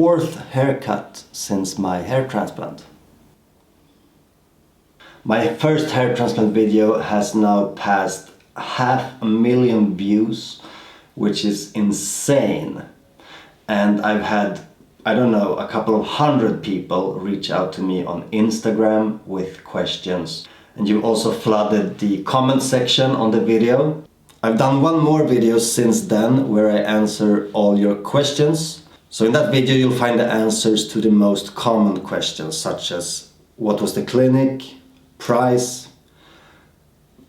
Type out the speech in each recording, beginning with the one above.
4th haircut since my hair transplant. My first hair transplant video has now passed 500,000 views, which is insane. And I've had, I don't know, a couple of hundred people reach out to me on Instagram with questions. And you've also flooded the comment section on the video. I've done one more video since then where I answer all your questions. So in that video you'll find the answers to the most common questions, such as what was the clinic, price,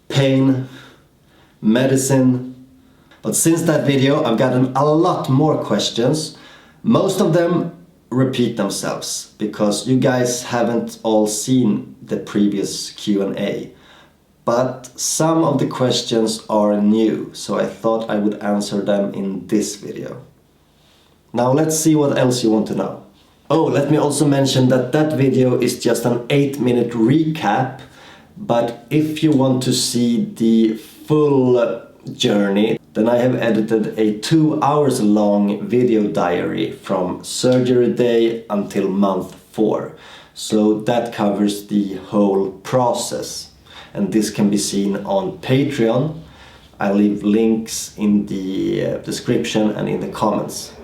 pain, medicine. But since that video I've gotten a lot more questions. Most of them repeat themselves because you guys haven't all seen the previous Q&A. But some of the questions are new, so I thought I would answer them in this video. Now let's see what else you want to know. Oh, let me also mention that that video is just an 8-minute recap, but if you want to see the full journey, then I have edited a 2 hours long video diary from surgery day until month 4. So that covers the whole process. And this can be seen on Patreon. I'll leave links in the description and in the comments.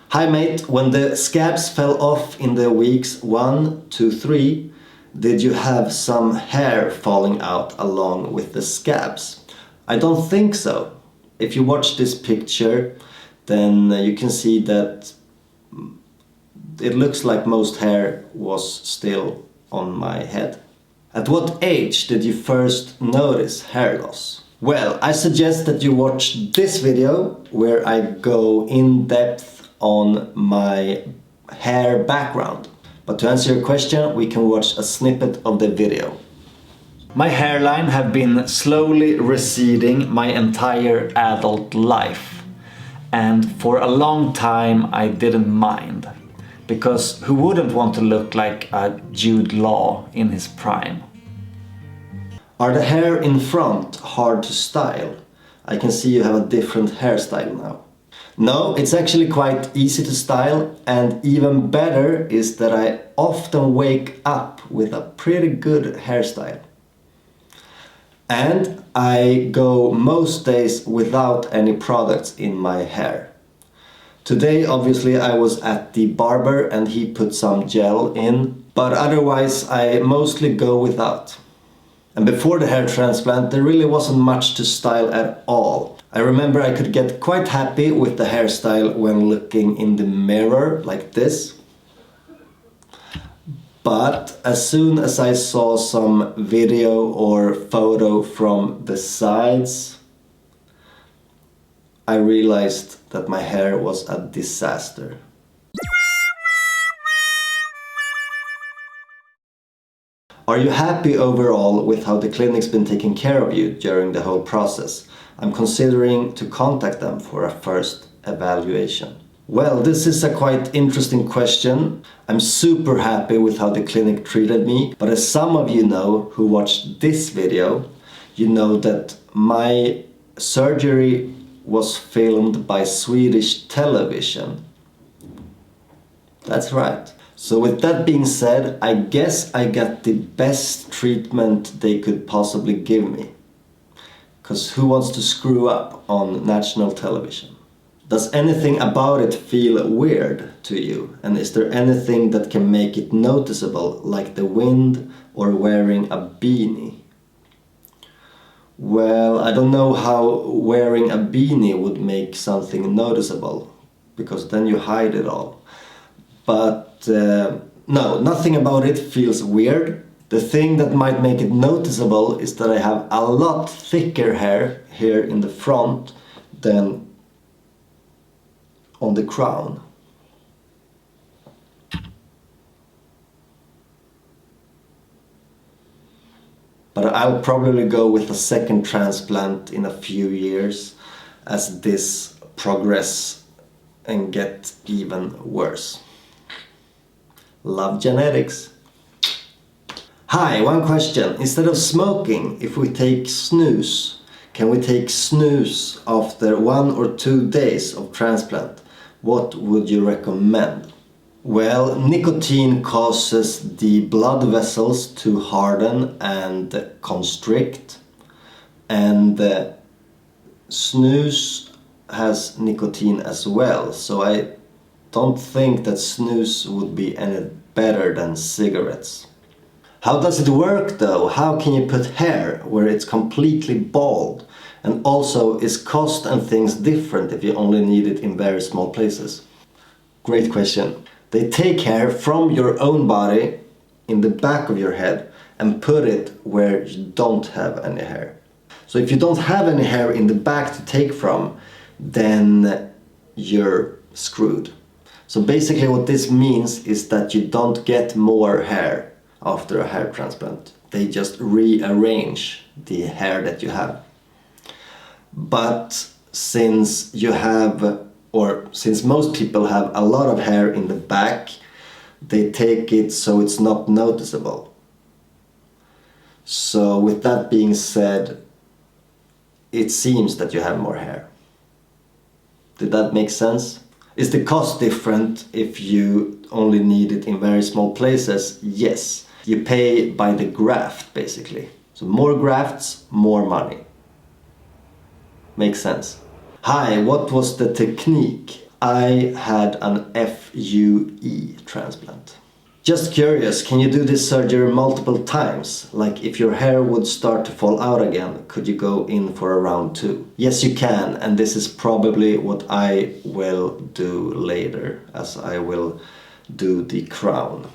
Hi mate, when the scabs fell off in the weeks 1 to 3, did you have some hair falling out along with the scabs? I don't think so. If you watch this picture, then you can see that it looks like most hair was still on my head. At what age did you first notice hair loss? Well, I suggest that you watch this video where I go in depth on my hair background. But to answer your question, we can watch a snippet of the video. My hairline have been slowly receding my entire adult life. And for a long time I didn't mind. Because who wouldn't want to look like a Jude Law in his prime? Are the hair in front hard to style? I can see you have a different hairstyle now. No, it's actually quite easy to style, and even better is that I often wake up with a pretty good hairstyle. And I go most days without any products in my hair. Today obviously I was at the barber and he put some gel in, but otherwise I mostly go without. And before the hair transplant there really wasn't much to style at all. I remember I could get quite happy with the hairstyle when looking in the mirror like this. But as soon as I saw some video or photo from the sides, I realized that my hair was a disaster. Are you happy overall with how the clinic's been taking care of you during the whole process? I'm considering to contact them for a first evaluation. Well, this is a quite interesting question. I'm super happy with how the clinic treated me, but as some of you know who watched this video, you know that my surgery was filmed by Swedish television. That's right. So with that being said, I guess I got the best treatment they could possibly give me. Because who wants to screw up on national television? Does anything about it feel weird to you? And is there anything that can make it noticeable, like the wind or wearing a beanie? Well, I don't know how wearing a beanie would make something noticeable, because then you hide it all. But no, nothing about it feels weird. The thing that might make it noticeable is that I have a lot thicker hair here in the front than on the crown. But I'll probably go with a second transplant in a few years as this progress and get even worse. Love genetics. Hi, one question. Instead of smoking, if we take snus, can we take snus after 1 or 2 days of transplant? What would you recommend? Well, nicotine causes the blood vessels to harden and constrict, and snus has nicotine as well, so I don't think that snus would be any better than cigarettes. How does it work though? How can you put hair where it's completely bald? And also, is cost and things different if you only need it in very small places? Great question. They take hair from your own body in the back of your head and put it where you don't have any hair. So if you don't have any hair in the back to take from, then you're screwed. So basically what this means is that you don't get more hair after a hair transplant. They just rearrange the hair that you have. But since since most people have a lot of hair in the back, they take it so it's not noticeable. So with that being said, it seems that you have more hair. Did that make sense? Is the cost different if you only need it in very small places? Yes. You pay by the graft, basically. So more grafts, more money. Makes sense. Hi, what was the technique? I had an FUE transplant. Just curious, can you do this surgery multiple times? Like if your hair would start to fall out again, could you go in for a round 2? Yes, you can, and this is probably what I will do later, as I will do the crown.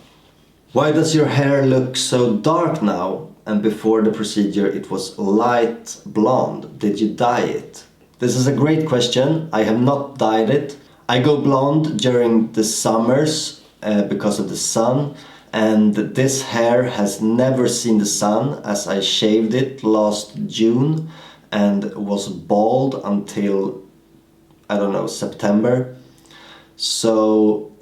Why does your hair look so dark now, and before the procedure it was light blonde? Did you dye it? This is a great question. I have not dyed it. I go blonde during the summers because of the sun, and this hair has never seen the sun, as I shaved it last June and was bald until, I don't know, September. So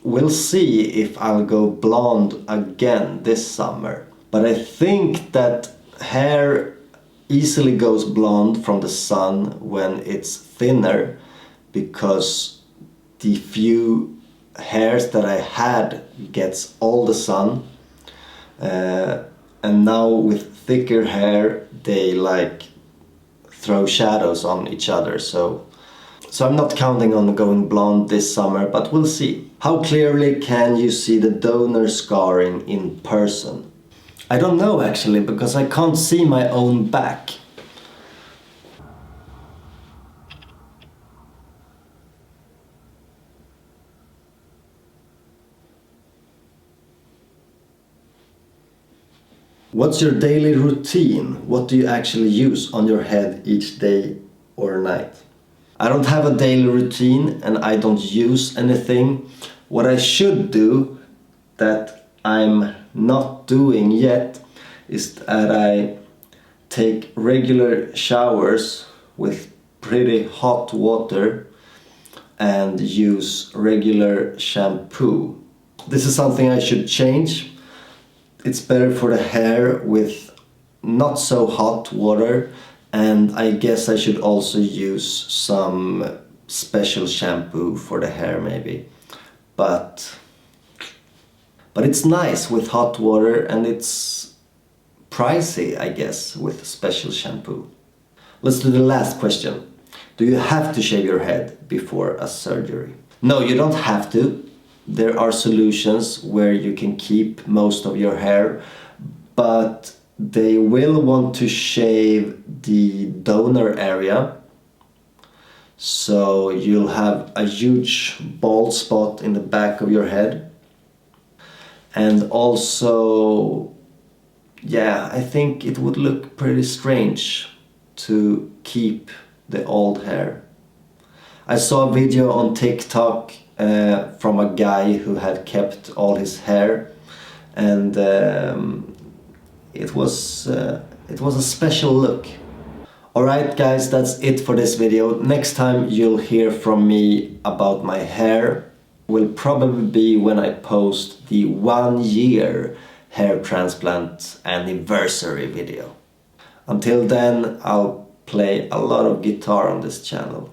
we'll see if I'll go blonde again this summer. But I think that hair easily goes blonde from the sun when it's thinner, because the few hairs that I had gets all the sun, and now with thicker hair they like throw shadows on each other, so I'm not counting on going blonde this summer, but we'll see. How clearly can you see the donor scarring in person? I don't know actually, because I can't see my own back. What's your daily routine? What do you actually use on your head each day or night? I don't have a daily routine and I don't use anything. What I should do, that I'm not doing yet, is that I take regular showers with pretty hot water and use regular shampoo. This is something I should change. It's better for the hair with not so hot water, and I guess I should also use some special shampoo for the hair maybe. But it's nice with hot water, and it's pricey, I guess, with special shampoo. Let's do the last question. Do you have to shave your head before a surgery? No, you don't have to. There are solutions where you can keep most of your hair, but they will want to shave the donor area. So you'll have a huge bald spot in the back of your head. And also, yeah, I think it would look pretty strange to keep the old hair. I saw a video on TikTok from a guy who had kept all his hair, and it was a special look. Alright guys, that's it for this video. Next time you'll hear from me about my hair will probably be when I post the 1 year hair transplant anniversary video. Until then, I'll play a lot of guitar on this channel.